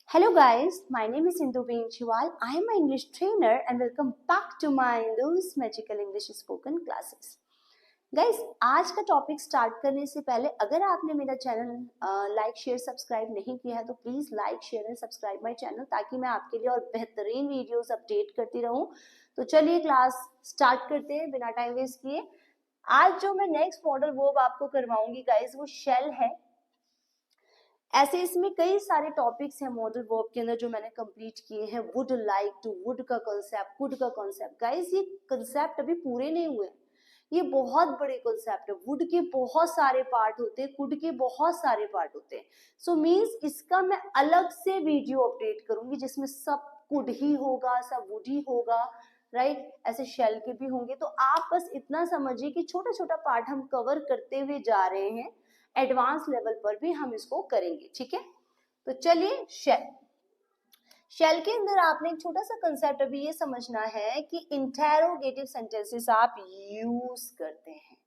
Hello guys, my name is Indu Benchiwal. I am an English trainer and welcome back to my Indu's Magical English Spoken Classes. Guys, आज का topic start करने से पहले अगर आपने मेरा channel like share subscribe नहीं किया है तो please like share and subscribe my channel ताकि मैं आपके लिए और बेहतरीन वीडियोस अपडेट करती रहूं। तो चलिए क्लास स्टार्ट करते हैं बिना टाइम वेस्ट किए। आज जो मैं नेक्स्ट मॉडल वर्ब आपको करवाऊंगी गाइस वो शेल है। ऐसे इसमें कई सारे टॉपिक्स हैं मॉडल वर्ब के अंदर जो मैंने कंप्लीट किए हैं। वुड लाइक टू, वुड का कॉन्सेप्ट, कुड का कॉन्सेप्ट। गाइस ये कॉन्सेप्ट अभी पूरे नहीं हुए, ये बहुत बड़े कॉन्सेप्ट है। वुड के बहुत सारे पार्ट होते हैं, कुड के बहुत सारे पार्ट होते हैं। सो मीन्स इसका मैं अलग से वीडियो अपडेट करूंगी जिसमें सब कुड ही होगा, सब वुड ही होगा, राइट। ऐसे शेल के भी होंगे। तो आप बस इतना समझिए कि छोटा छोटा पार्ट हम कवर करते हुए जा रहे हैं, एडवांस लेवल पर भी हम इसको करेंगे, ठीक है। तो चलिए शेल के अंदर आपने एक छोटा सा कंसेप्ट अभी ये समझना है कि इंटेरोगेटिव सेंटेंसेस आप यूज करते हैं,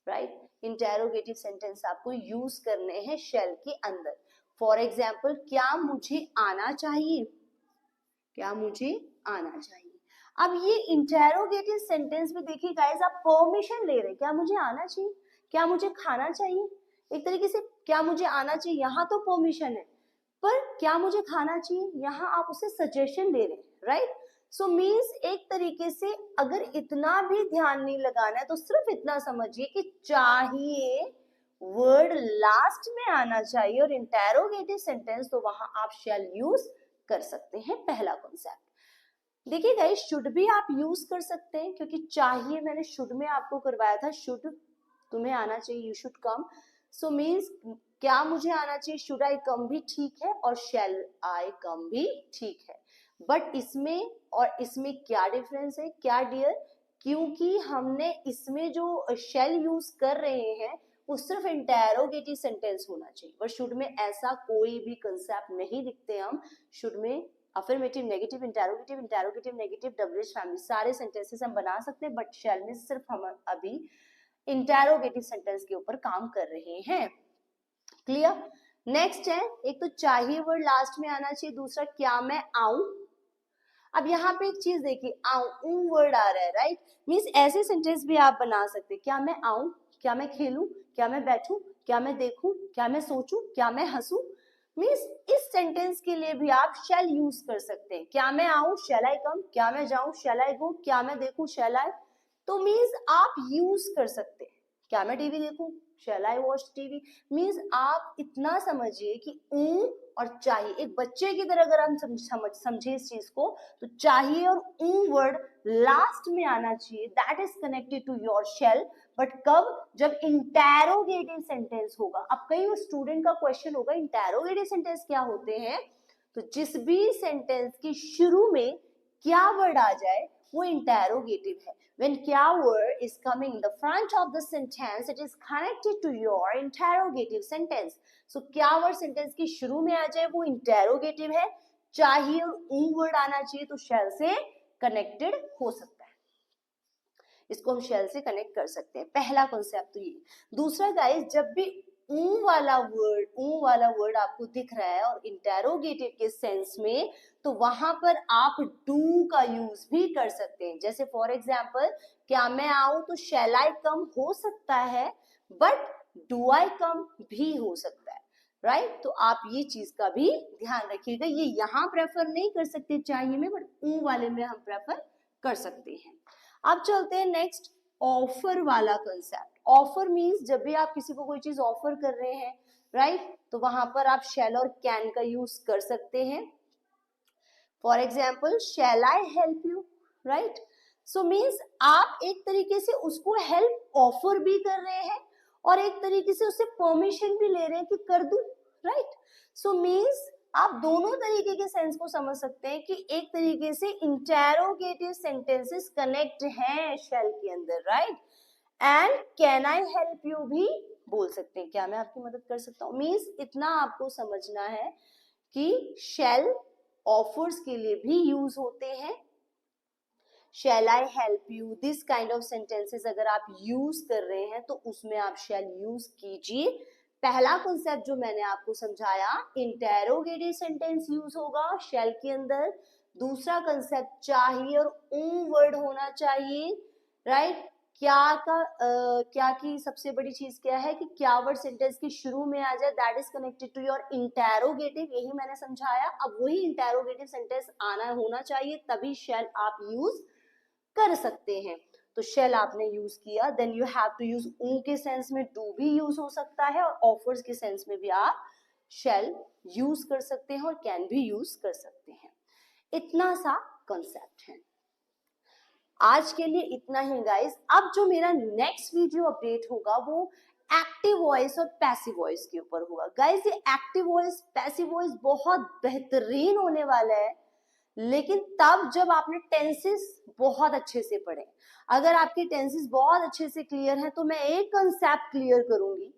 राइट। इंटेरोगेटिव सेंटेंस आपको यूज करने हैं शेल के अंदर। फॉर एग्जाम्पल, क्या मुझे आना चाहिए, क्या मुझे आना चाहिए। अब ये इंटेरोगेटिव सेंटेंस में देखिए गाइस, आप परमिशन ले रहे हैं, क्या मुझे आना चाहिए, क्या मुझे खाना चाहिए। एक तरीके से क्या मुझे आना चाहिए, यहाँ तो परमिशन है, पर क्या मुझे खाना चाहिए, यहाँ आप उसे सजेशन दे रहे हैं, राइट। सो मीन्स एक तरीके से अगर इतना भी ध्यान नहीं लगाना है तो सिर्फ इतना समझिए कि चाहिए वर्ड लास्ट में आना चाहिए, और इंटेरोगेटिव सेंटेंस तो वहां आप शैल यूज कर सकते हैं। पहला कॉन्सेप्ट देखिए गाइस, शुड भी आप यूज कर सकते हैं क्योंकि चाहिए मैंने शुड में आपको करवाया था। शुड तुम्हें आना चाहिए, you should come. So means क्या मुझे आना चाहिए, शुड आई कम भी ठीक है और शैल आई कम भी ठीक है। बट इसमें और इसमें क्या डिफरेंस है, क्या डियर, क्योंकि हमने इसमें जो शैल यूज कर रहे हैं वो सिर्फ इंटेरोगेटिव सेंटेंस होना चाहिए, पर शुड में ऐसा कोई भी कंसेप्ट नहीं दिखते। हम शुड में affirmative, negative, interrogative, interrogative, negative, WH family सारे सेंटेंसेस हम बना सकते हैं, बट शैल में सिर्फ हम अभी इंटेरोगेटिव सेंटेंस के ऊपर काम कर रहे हैं। क्लियर। नेक्स्ट है, एक तो चाहिए वर्ड लास्ट में आना चाहिए, दूसरा क्या मैं आऊं। अब यहाँ पे एक चीज देखिए, आऊं वर्ड आ रहा है, राइट। मीन्स ऐसे सेंटेंस भी आप बना सकते हैं, क्या मैं आऊं, क्या मैं खेलूं, क्या मैं बैठूं, क्या मैं देखूं, क्या मैं सोचूं, क्या मैं हंसूं। मीन्स इस सेंटेंस के लिए भी आप शैल यूज कर सकते हैं। क्या मैं आऊं, शैल आई कम, क्या मैं जाऊं, शैल आई गो, क्या मैं देखूं, शैल आई। तो मीन्स आप यूज कर सकते हैं। क्या मैं टीवी देखूं, शैल आई वॉच टीवी। मीन्स आप इतना समझिए कि और चाहिए एक बच्चे की तरह अगर हम समझे इस चीज को, तो चाहिए और वर्ड लास्ट में आना चाहिए, that is connected to your shall. But कब, जब इंटेरोगेटिव सेंटेंस होगा। अब कई स्टूडेंट का क्वेश्चन होगा इंटेरोगेटिव सेंटेंस क्या होते हैं, तो जिस भी सेंटेंस की शुरू में क्या वर्ड आ जाए वो इंटेरोगेटिव है। When क्या word is coming in the front of the sentence, it is connected to your interrogative sentence. So क्या word sentence की शुरू में आ जाए वो interrogative है। चाहिए और वर्ड आना चाहिए तो shall से कनेक्टेड हो सकता है, इसको हम शेल से कनेक्ट कर सकते हैं। पहला कॉन्सेप्ट तो ये। दूसरा गाइस, जब भी ऊ वाला वर्ड आपको दिख रहा है और इंटेरोगेटिव के सेंस में, तो वहां पर आप डू का यूज भी कर सकते हैं। जैसे फॉर एग्जाम्पल, क्या मैं आऊं तो शैल आई कम हो सकता है, बट डू आई कम भी हो सकता है, राइट। तो आप ये चीज का भी ध्यान रखिएगा। ये यहाँ प्रेफर नहीं कर सकते चाहिए में, बट ऊ वाले में हम प्रेफर कर सकते हैं। अब चलते हैं नेक्स्ट, ऑफर वाला कंसेप्ट। ऑफर मींस जब भी आप किसी को कोई चीज ऑफर कर रहे हैं, राइट, तो वहां पर आप शैल और कैन का यूज कर सकते हैं। For example, shall I help you, right. So means आप एक तरीके से उसको हेल्प ऑफर भी कर रहे हैं और एक तरीके से उससे परमिशन भी ले रहे हैं कि कर दूं, राइट। सो मीन्स आप दोनों तरीके के सेंस को समझ सकते हैं कि एक तरीके से इंटेरोगेटिव सेंटेंसेस कनेक्ट हैं शेल के अंदर, right. And can I help you भी बोल सकते हैं, क्या मैं आपकी मदद कर सकता हूँ। मीन्स इतना आपको समझना है कि शेल ऑफर्स के लिए भी यूज होते हैं। Shall I help you, this kind of sentences अगर आप यूज कर रहे हैं तो उसमें आप शैल यूज कीजिए। पहला कॉन्सेप्ट जो मैंने आपको समझाया, इंटेरोगेटिव सेंटेंस यूज होगा शेल के अंदर। दूसरा कंसेप्ट चाहिए और वर्ड होना चाहिए, राइट। क्या की सबसे बड़ी चीज क्या है कि क्या वर्ड सेंटेंस के शुरू में आ जाए, that is connected to your interrogative, यही मैंने समझाया। अब वही इंटेरोगेटिव सेंटेंस आना होना चाहिए, तभी शेल आप यूज कर सकते हैं। तो शेल आपने यूज किया, then you have to use के सेंस में डू भी यूज हो सकता है, और ऑफर्स के सेंस में भी आप शेल यूज कर सकते हैं और कैन भी यूज कर सकते हैं। इतना सा कॉन्सेप्ट है। आज के लिए इतना ही गाइस। अब जो मेरा नेक्स्ट वीडियो अपडेट होगा वो एक्टिव वॉइस और पैसिव वॉइस के ऊपर होगा। गाइस ये एक्टिव वॉइस पैसिव वॉइस बहुत बेहतरीन होने वाला है, लेकिन तब जब आपने टेंसेस बहुत अच्छे से पढ़े। अगर आपके टेंसेस बहुत अच्छे से क्लियर हैं तो मैं एक कंसेप्ट क्लियर करूंगी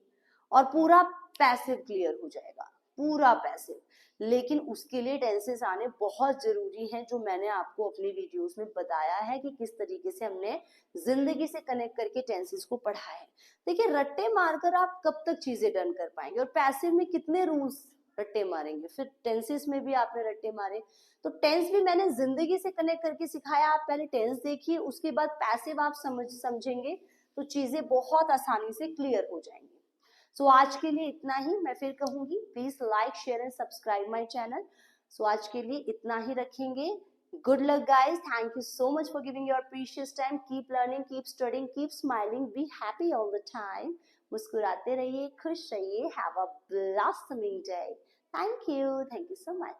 और पूरा पैसिव क्लियर हो जाएगा, पूरा पैसिव। लेकिन उसके लिए टेंसेस आने बहुत जरूरी हैं, जो मैंने आपको अपनी वीडियोस में बताया है कि किस तरीके से हमने जिंदगी से कनेक्ट करके टेंसेस को पढ़ा है। देखिए रट्टे मारकर आप कब तक चीजें डन कर पाएंगे, और पैसिव में कितने रूल्स रट्टे मारेंगे, फिर टेंसेस में भी आपने रट्टे मारे। तो टेंस भी मैंने जिंदगी से कनेक्ट करके सिखाया। आप पहले टेंस देखिए, उसके बाद पैसिव आप समझेंगे तो चीजें बहुत आसानी से क्लियर हो जाएंगी। सो आज के लिए इतना ही। मैं फिर कहूंगी please like share and subscribe my channel. So आज के लिए इतना ही रखेंगे। Good luck guys, thank you so much for giving your precious time. Keep learning, keep studying, keep smiling, be happy all the time. मुस्कुराते रहिए, खुश रहिए। Have a blossoming day. Thank you so much.